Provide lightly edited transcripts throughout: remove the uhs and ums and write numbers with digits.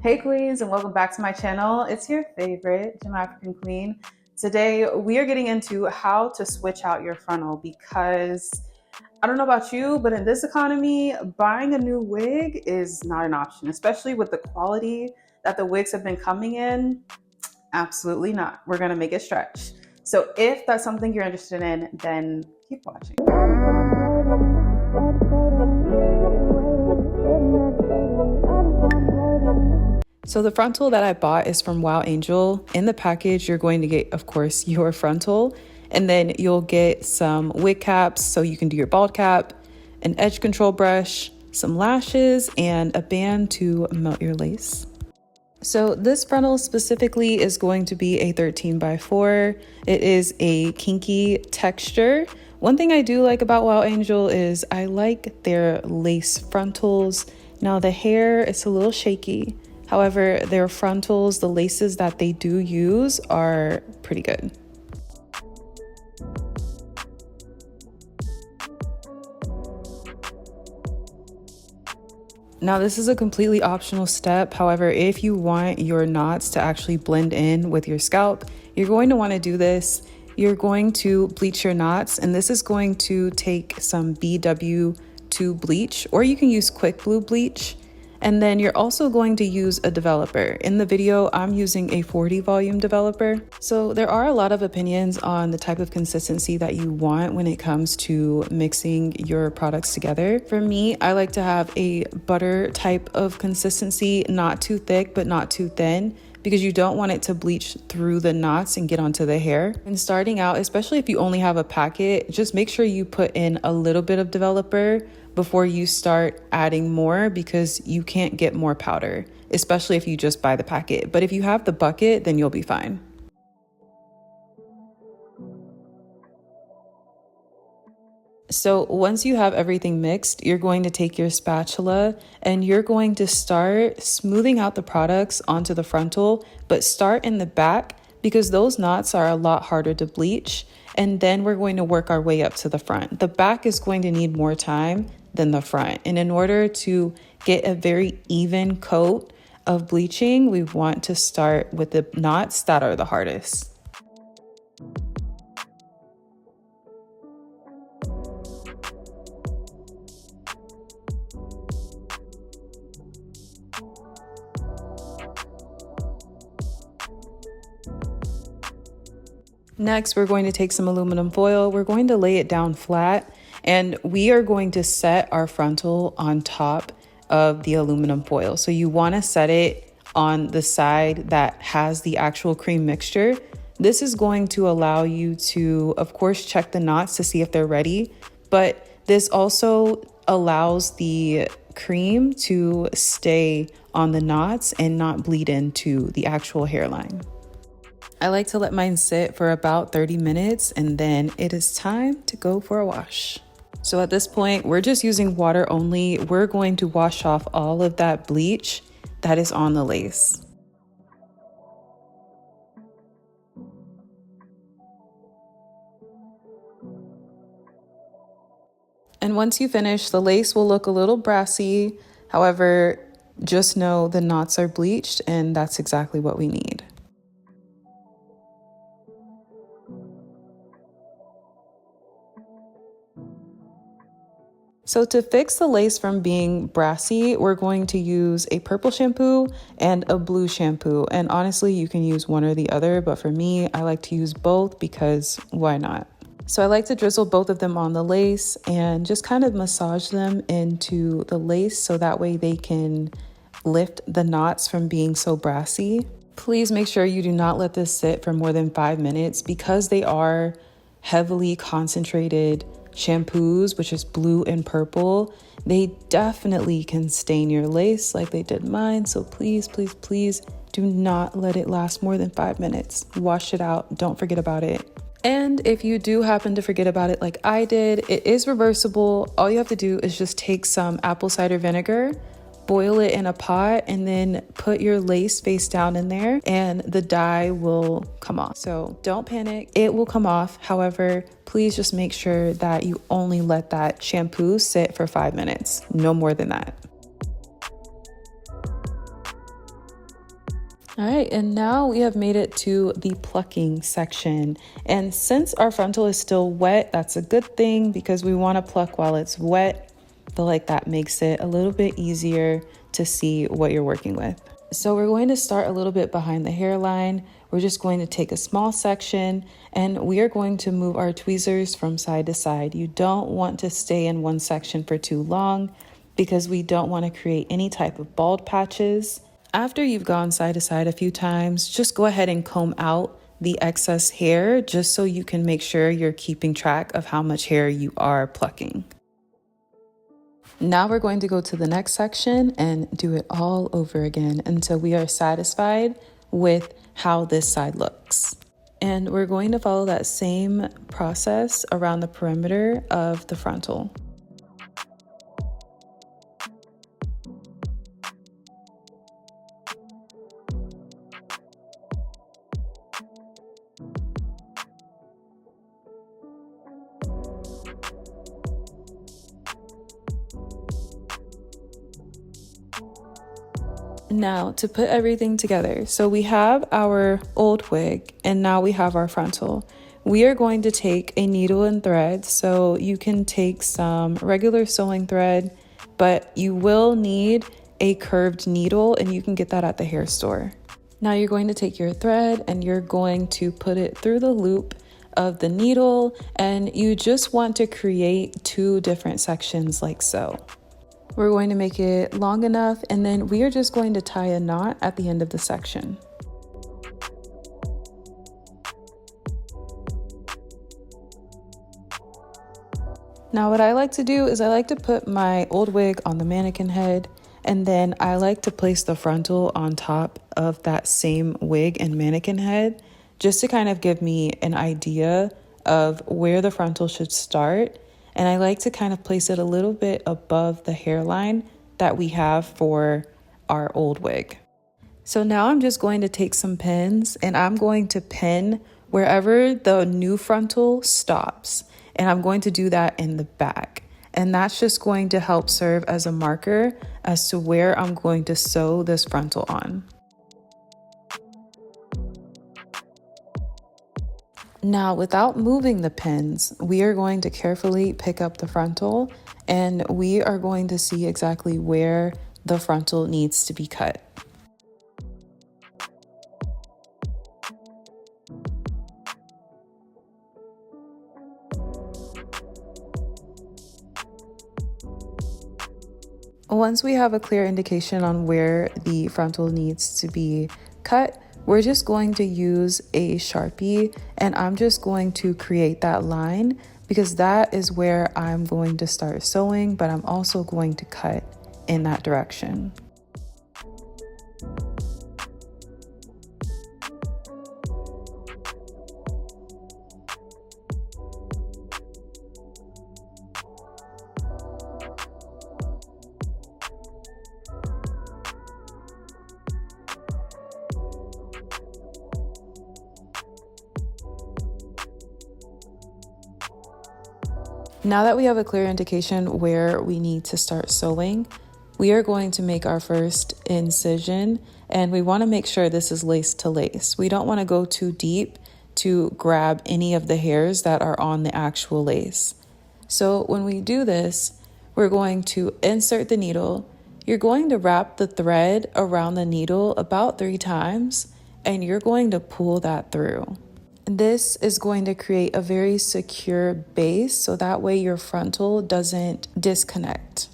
Hey queens, and welcome back to my channel. It's your favorite Jamafrican queen. Today we are getting into how to switch out your frontal because I don't know about you, but in this economy, buying a new wig is not an option, especially with the quality that the wigs have been coming in. Absolutely not. We're gonna make it stretch. So if that's something you're interested in, then keep watching. So the frontal that I bought is from Wow Angel. In the package, you're going to get, of course, your frontal, and then you'll get some wig caps so you can do your bald cap, an edge control brush, some lashes, and a band to melt your lace. So this frontal specifically is going to be a 13x4. It is a kinky texture. One thing I do like about Wow Angel is I like their lace frontals. Now the hair, it's a little shaky. However, their frontals, the laces that they do use are pretty good. Now this is a completely optional step. However, if you want your knots to actually blend in with your scalp, you're going to want to do this. You're going to bleach your knots, and this is going to take some BW2 bleach, or you can use Quick Blue bleach. And then you're also going to use a developer. In the video, I'm using a 40 volume developer. So there are a lot of opinions on the type of consistency that you want when it comes to mixing your products together. For me, I like to have a butter type of consistency, not too thick, but not too thin, because you don't want it to bleach through the knots and get onto the hair. And starting out, especially if you only have a packet, just make sure you put in a little bit of developer before you start adding more, because you can't get more powder, especially if you just buy the packet. But if you have the bucket, then you'll be fine. So once you have everything mixed, you're going to take your spatula and you're going to start smoothing out the products onto the frontal, but start in the back because those knots are a lot harder to bleach. And then we're going to work our way up to the front. The back is going to need more time than the front. And in order to get a very even coat of bleaching, we want to start with the knots that are the hardest. Next, we're going to take some aluminum foil. We're going to lay it down flat, and we are going to set our frontal on top of the aluminum foil. So you want to set it on the side that has the actual cream mixture. This is going to allow you to, of course, check the knots to see if they're ready, but this also allows the cream to stay on the knots and not bleed into the actual hairline. I like to let mine sit for about 30 minutes and then it is time to go for a wash. So at this point, we're just using water only. We're going to wash off all of that bleach that is on the lace. And once you finish, the lace will look a little brassy. However, just know the knots are bleached and that's exactly what we need. So to fix the lace from being brassy, we're going to use a purple shampoo and a blue shampoo. And honestly, you can use one or the other, but for me, I like to use both because why not? So I like to drizzle both of them on the lace and just kind of massage them into the lace so that way they can lift the knots from being so brassy. Please make sure you do not let this sit for more than 5 minutes because they are heavily concentrated shampoos, which is blue and purple. They definitely can stain your lace like they did mine. So please, please, please do not let it last more than 5 minutes. Wash it out. Don't forget about it. And if you do happen to forget about it like I did, it is reversible. All you have to do is just take some apple cider vinegar, boil it in a pot, and then put your lace face down in there and the dye will come off. So don't panic, it will come off. However, please just make sure that you only let that shampoo sit for 5 minutes, no more than that. All right, and now we have made it to the plucking section. And since our frontal is still wet, that's a good thing because we want to pluck while it's wet. I feel like that makes it a little bit easier to see what you're working with. So we're going to start a little bit behind the hairline. We're just going to take a small section and we are going to move our tweezers from side to side. You don't want to stay in one section for too long because we don't want to create any type of bald patches. After you've gone side to side a few times, just go ahead and comb out the excess hair just so you can make sure you're keeping track of how much hair you are plucking. Now we're going to go to the next section and do it all over again until we are satisfied with how this side looks. And we're going to follow that same process around the perimeter of the frontal. Now to put everything together, so we have our old wig and now we have our frontal. We are going to take a needle and thread, so you can take some regular sewing thread, but you will need a curved needle and you can get that at the hair store. Now you're going to take your thread and you're going to put it through the loop of the needle, and you just want to create two different sections like so. We're going to make it long enough and then we are just going to tie a knot at the end of the section. Now what I like to do is I like to put my old wig on the mannequin head and then I like to place the frontal on top of that same wig and mannequin head just to kind of give me an idea of where the frontal should start. And I like to kind of place it a little bit above the hairline that we have for our old wig. So now I'm just going to take some pins and I'm going to pin wherever the new frontal stops. And I'm going to do that in the back. And that's just going to help serve as a marker as to where I'm going to sew this frontal on. Now, without moving the pins, we are going to carefully pick up the frontal and we are going to see exactly where the frontal needs to be cut. Once we have a clear indication on where the frontal needs to be cut, we're just going to use a Sharpie and I'm just going to create that line because that is where I'm going to start sewing, but I'm also going to cut in that direction. Now that we have a clear indication where we need to start sewing, we are going to make our first incision and we want to make sure this is lace to lace. We don't want to go too deep to grab any of the hairs that are on the actual lace. So when we do this, we're going to insert the needle. You're going to wrap the thread around the needle about 3 times and you're going to pull that through. This is going to create a very secure base so that way your frontal doesn't disconnect.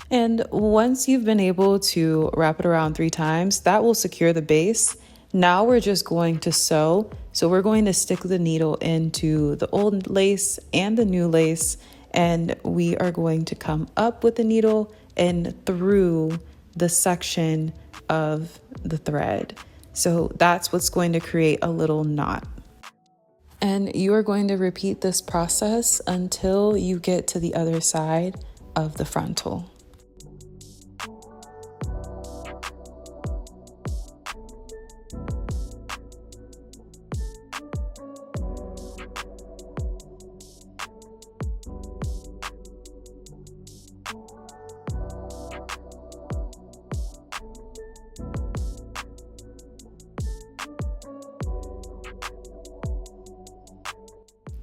And once you've been able to wrap it around 3 times, that will secure the base. Now we're just going to sew. So we're going to stick the needle into the old lace and the new lace, and we are going to come up with the needle and through the section of the thread. So that's what's going to create a little knot. And you are going to repeat this process until you get to the other side of the frontal.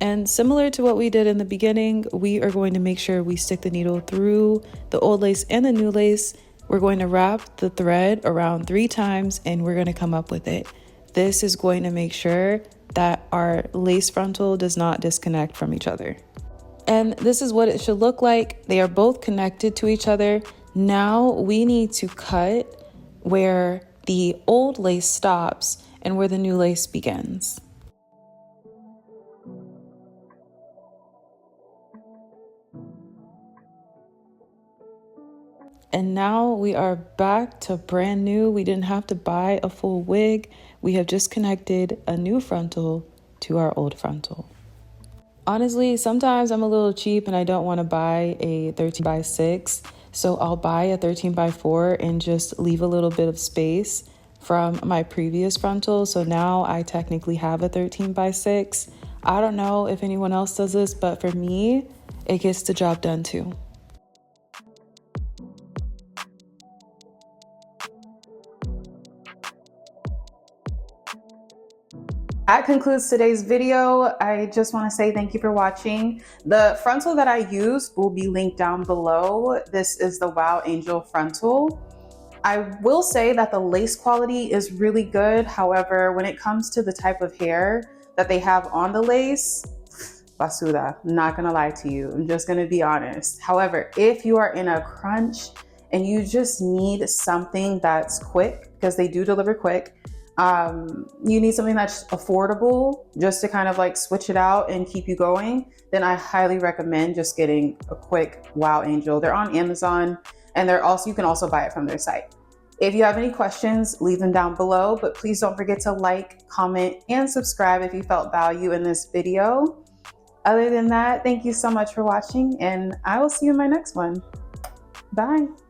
And similar to what we did in the beginning, we are going to make sure we stick the needle through the old lace and the new lace. We're going to wrap the thread around 3 times and we're going to come up with it. This is going to make sure that our lace frontal does not disconnect from each other. And this is what it should look like. They are both connected to each other. Now we need to cut where the old lace stops and where the new lace begins. And now we are back to brand new. We didn't have to buy a full wig. We have just connected a new frontal to our old frontal. Honestly, sometimes I'm a little cheap and I don't want to buy a 13x6. So I'll buy a 13x4 and just leave a little bit of space from my previous frontal. So now I technically have a 13x6. I don't know if anyone else does this, but for me, it gets the job done too. That concludes today's video. I just want to say thank you for watching. The frontal that I used will be linked down below. This is the Wow Angel frontal. I will say that the lace quality is really good. However, when it comes to the type of hair that they have on the lace, basura, I'm not gonna lie to you. I'm just gonna be honest. However, if you are in a crunch and you just need something that's quick, because they do deliver quick, you need something that's affordable just to kind of like switch it out and keep you going, then I highly recommend just getting a quick Wow Angel. They're on Amazon and you can also buy it from their site. If you have any questions, leave them down below, but please don't forget to like, comment, and subscribe if you felt value in this video. Other than that, thank you so much for watching and I will see you in my next one. Bye.